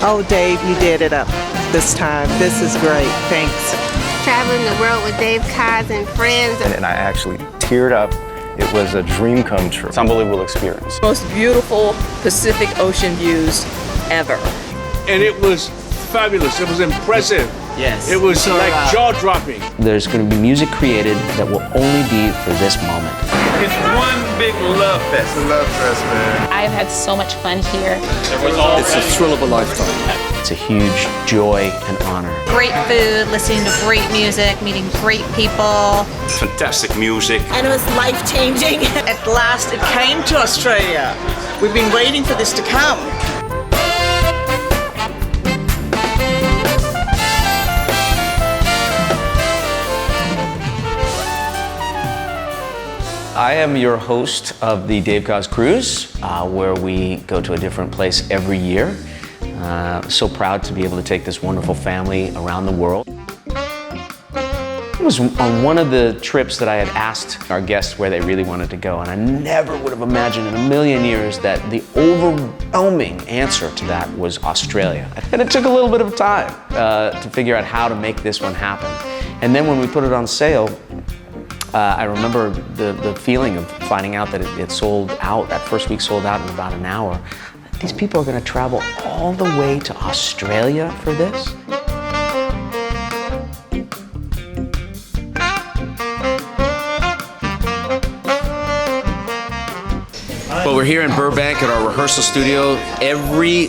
Oh, Dave, you did it up this time. This is great. Thanks. Traveling the world with Dave Koz and friends. And I actually teared up. It was a dream come true. It's an unbelievable experience. Most beautiful Pacific Ocean views ever. And it was fabulous. It was impressive. Yes. It was like jaw-dropping. There's going to be music created that will only be for this moment. It's one big love fest. It's a love fest, man. I've had so much fun here. It's a thrill of a lifetime. It's a huge joy and honor. Great food, listening to great music, meeting great people. Fantastic music. And it was life-changing. At last, it came to Australia. We've been waiting for this to come. I am your host of the Dave Koz Cruise, where we go to a different place every year. So proud to be able to take this wonderful family around the world. It was on one of the trips that I had asked our guests where they really wanted to go, and I never would have imagined in a million years that the overwhelming answer to that was Australia. And it took a little bit of time to figure out how to make this one happen. And then when we put it on sale, I remember the feeling of finding out that it sold out, that first week sold out in about an hour. These people are going to travel all the way to Australia for this? Well, we're here in Burbank at our rehearsal studio. Every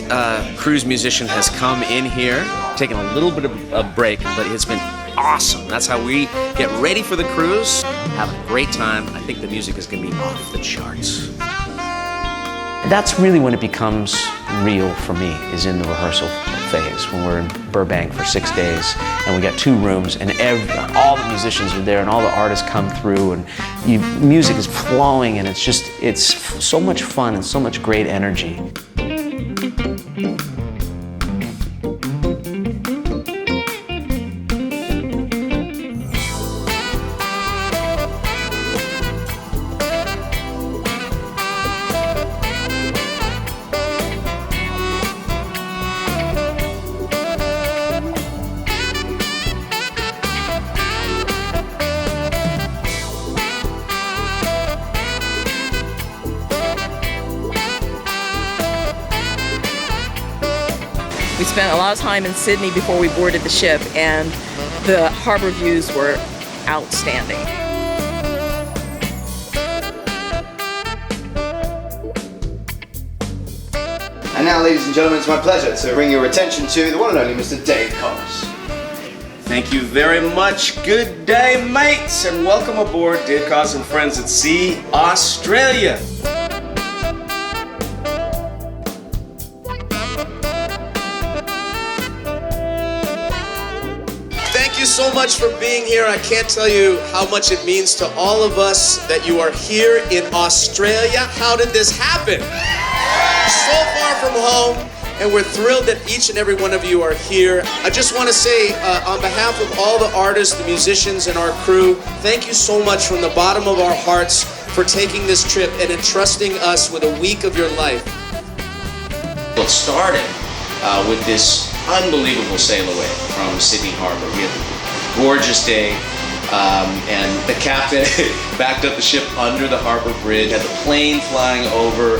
cruise musician has come in here, taken a little bit of a break, but it's been awesome. That's how we get ready for the cruise, have a great time. I think the music is going to be off the charts. That's really when it becomes real for me, is in the rehearsal phase, when we're in Burbank for 6 days and we got 2 rooms and all the musicians are there and all the artists come through and music is flowing and it's so much fun and so much great energy. We spent a lot of time in Sydney before we boarded the ship, and the harbor views were outstanding. And now, ladies and gentlemen, it's my pleasure to bring your attention to the one and only Mr. Dave Koz. Thank you very much. Good day, mates, and welcome aboard Dave Koz and Friends at Sea, Australia. Thank you so much for being here. I can't tell you how much it means to all of us that you are here in Australia. How did this happen? So far from home, and we're thrilled that each and every one of you are here. I just want to say, on behalf of all the artists, the musicians, and our crew, thank you so much from the bottom of our hearts for taking this trip and entrusting us with a week of your life. It started with this unbelievable sail away from Sydney Harbor. We had a gorgeous day, and the captain backed up the ship under the harbor bridge, had the plane flying over.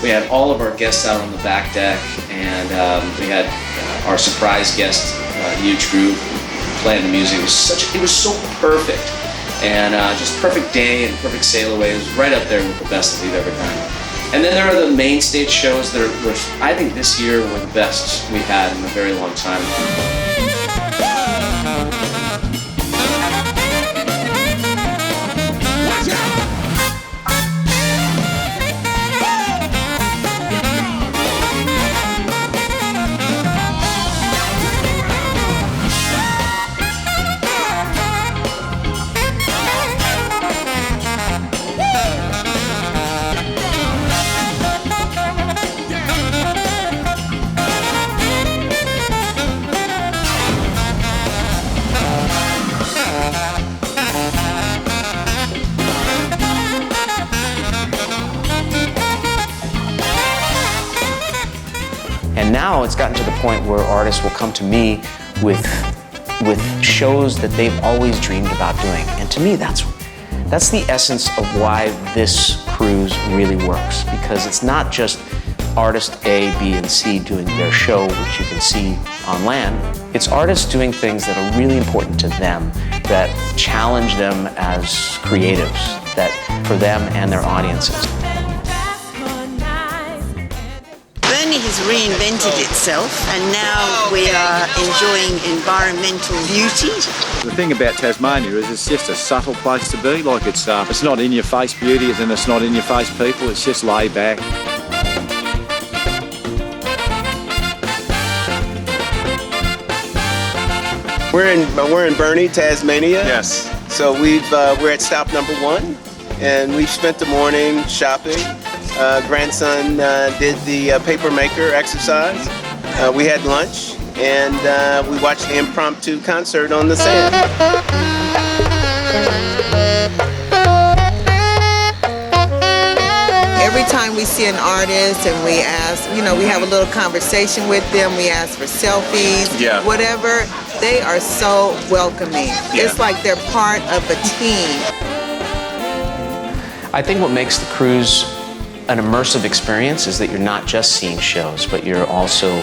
We had all of our guests out on the back deck, and we had our surprise guest, huge group, playing the music. It was so perfect, and just perfect day and perfect sail away. It was right up there with the best that we've ever done. And then there are the main stage shows that I think this year were the best we've had in a very long time. now it's gotten to the point where artists will come to me with shows that they've always dreamed about doing. And to me, that's the essence of why this cruise really works, because it's not just artist A, B, and C doing their show, which you can see on land. It's artists doing things that are really important to them, that challenge them as creatives, that for them and their audiences. Burnie has reinvented itself, and now we are enjoying environmental beauty. The thing about Tasmania is it's just a subtle place to be. Like it's not in your face beauty, and it's not in your face people. It's just laid back. We're in Burnie, Tasmania. Yes. So we're at stop number 1, and we've spent the morning shopping. Grandson did the paper maker exercise. We had lunch, and we watched the impromptu concert on the sand. Every time we see an artist and we ask, we have a little conversation with them, we ask for selfies, whatever, they are so welcoming. It's like they're part of a team. I think what makes the cruise an immersive experience is that you're not just seeing shows, but you're also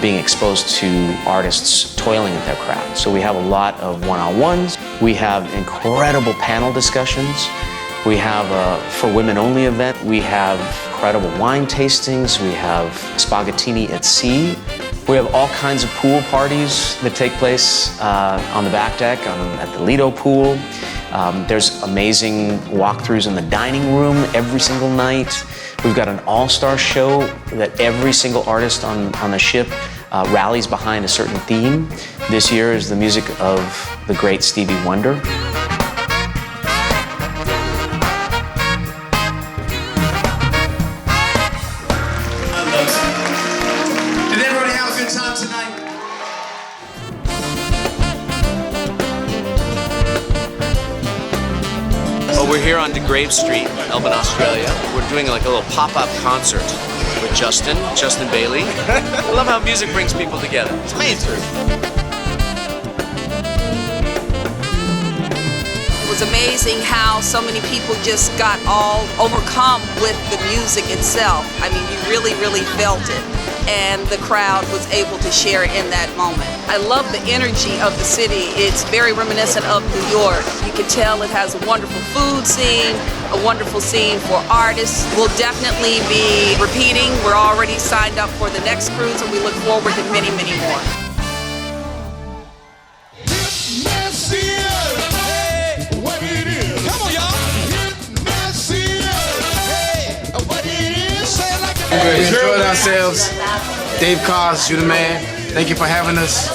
being exposed to artists toiling at their craft. So we have a lot of one-on-ones. We have incredible panel discussions. We have a for women only event. We have incredible wine tastings. We have spaghettini at sea. We have all kinds of pool parties that take place on the back deck, at the Lido pool. There's amazing walkthroughs in the dining room every single night. We've got an all-star show that every single artist on the ship rallies behind a certain theme. This year is the music of the great Stevie Wonder. Did everybody have a good time tonight? Well, we're here on DeGrave Street, Melbourne, Australia. We're doing like a little pop-up concert with Justin Bailey. I love how music brings people together. It's amazing. It was amazing how so many people just got all overcome with the music itself. I mean, you really, really felt it. And the crowd was able to share in that moment. I love the energy of the city. It's very reminiscent of New York. You can tell it has a wonderful food scene, a wonderful scene for artists. We'll definitely be repeating. We're already signed up for the next cruise, and we look forward to many, many more. We enjoyed ourselves. Dave Cars, you the man. Thank you for having us.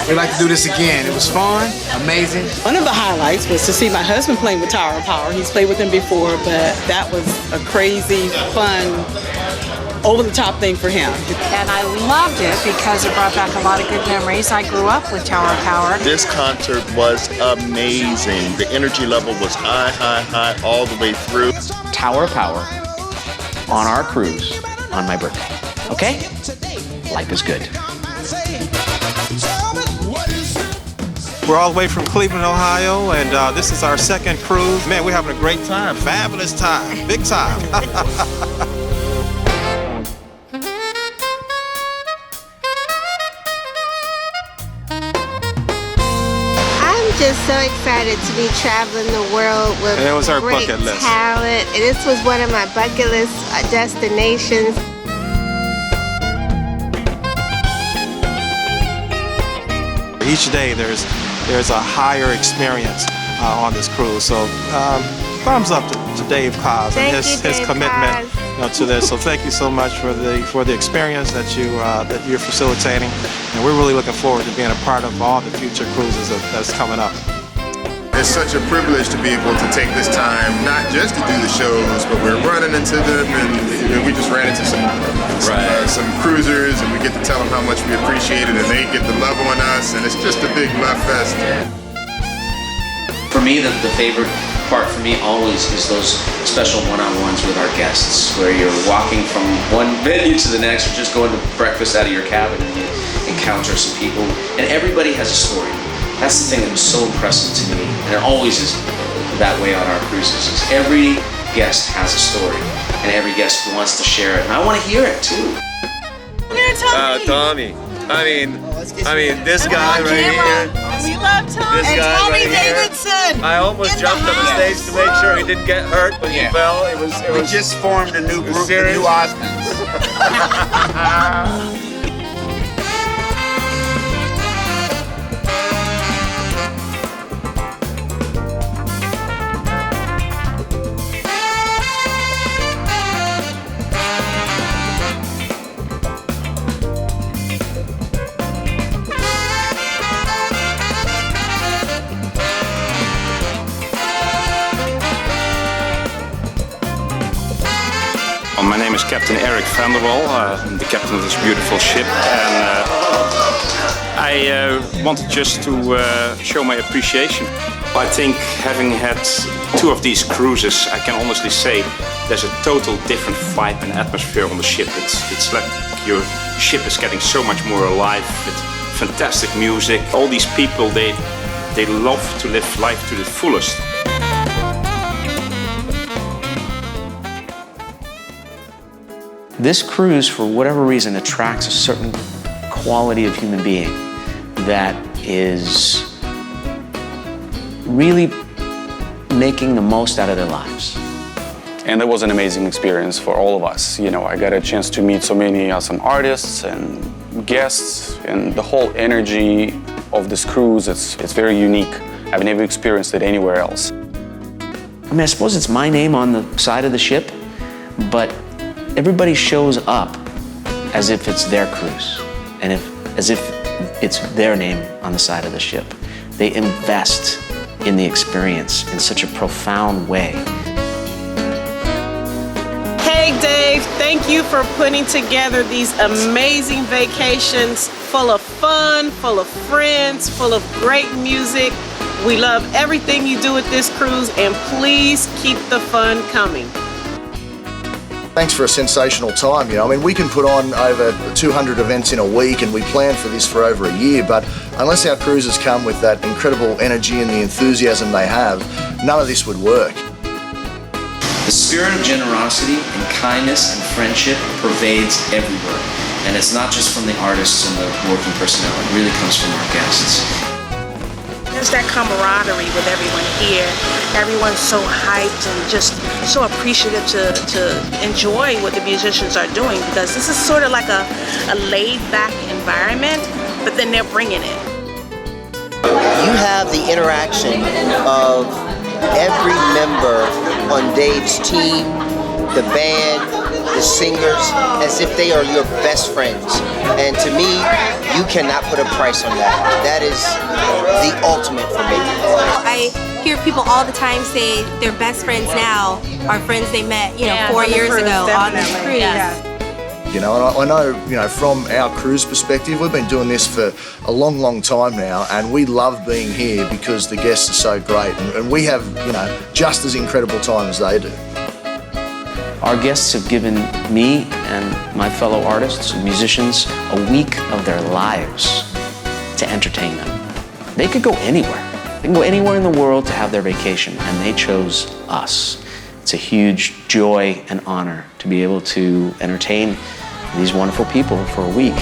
We'd like to do this again. It was fun, amazing. One of the highlights was to see my husband playing with Tower of Power. He's played with him before, but that was a crazy, fun, over-the-top thing for him. And I loved it because it brought back a lot of good memories. I grew up with Tower of Power. This concert was amazing. The energy level was high, high, high all the way through. Tower of Power on our cruise on my birthday. Okay? Life is good. We're all the way from Cleveland, Ohio, and this is our second cruise. Man, we're having a great time. Fabulous time. Big time. I'm just so excited to be traveling the world with And it was our great bucket list. talent. And this was one of my bucket list destinations. Each day there's a higher experience on this cruise. So thumbs up to Dave Cos and his commitment to this. So thank you so much for the experience that you're facilitating, and we're really looking forward to being a part of all the future cruises that's coming up. It's such a privilege to be able to take this time, not just to do the shows, but we're running into them, and we just ran into some cruisers, and we get to tell them how much we appreciate it, and they get to love on us, and it's just a big love fest. For me, the favorite part for me always is those special one-on-ones with our guests, where you're walking from one venue to the next, or just going to breakfast out of your cabin and you encounter some people, and everybody has a story. That's the thing that was so impressive to me, and it always is that way on our cruises. Is every guest has a story, and every guest wants to share it, and I want to hear it too. Tommy. I mean, this guy right here. We love Tommy. This And guy Tommy right here. Davidson. I almost jumped on the stage to make sure he didn't get hurt, but he fell. It was. We just formed a new group, the New Osmonds. My name is Captain Eric van der Wal. I'm the captain of this beautiful ship, and I wanted just to show my appreciation. I think having had 2 of these cruises, I can honestly say there's a total different vibe and atmosphere on the ship. It's like your ship is getting so much more alive with fantastic music. All these people, they love to live life to the fullest. This cruise, for whatever reason, attracts a certain quality of human being that is really making the most out of their lives. And it was an amazing experience for all of us. You know, I got a chance to meet so many awesome artists and guests, and the whole energy of this cruise, it's very unique. I've never experienced it anywhere else. I mean, I suppose it's my name on the side of the ship, but everybody shows up as if it's their cruise, and as if it's their name on the side of the ship. They invest in the experience in such a profound way. Hey Dave, thank you for putting together these amazing vacations full of fun, full of friends, full of great music. We love everything you do with this cruise, and please keep the fun coming. Thanks for a sensational time. I mean, we can put on over 200 events in a week, and we plan for this for over a year, but unless our cruises come with that incredible energy and the enthusiasm they have, none of this would work. The spirit of generosity and kindness and friendship pervades everywhere. And it's not just from the artists and the working personnel, it really comes from our guests. There's that camaraderie with everyone here. Everyone's so hyped and just so appreciative to enjoy what the musicians are doing, because this is sort of like a laid-back environment, but then they're bringing it. You have the interaction of every member on Dave's team, the band, the singers, as if they are your best friends. And to me, you cannot put a price on that. That is the ultimate for me. I hear people all the time say their best friends now are friends they met, 4 years ago on this cruise. Yeah. And I know, from our cruise perspective, we've been doing this for a long, long time now, and we love being here because the guests are so great, and we have, just as incredible time as they do. Our guests have given me and my fellow artists and musicians a week of their lives to entertain them. They could go anywhere. They can go anywhere in the world to have their vacation, and they chose us. It's a huge joy and honor to be able to entertain these wonderful people for a week.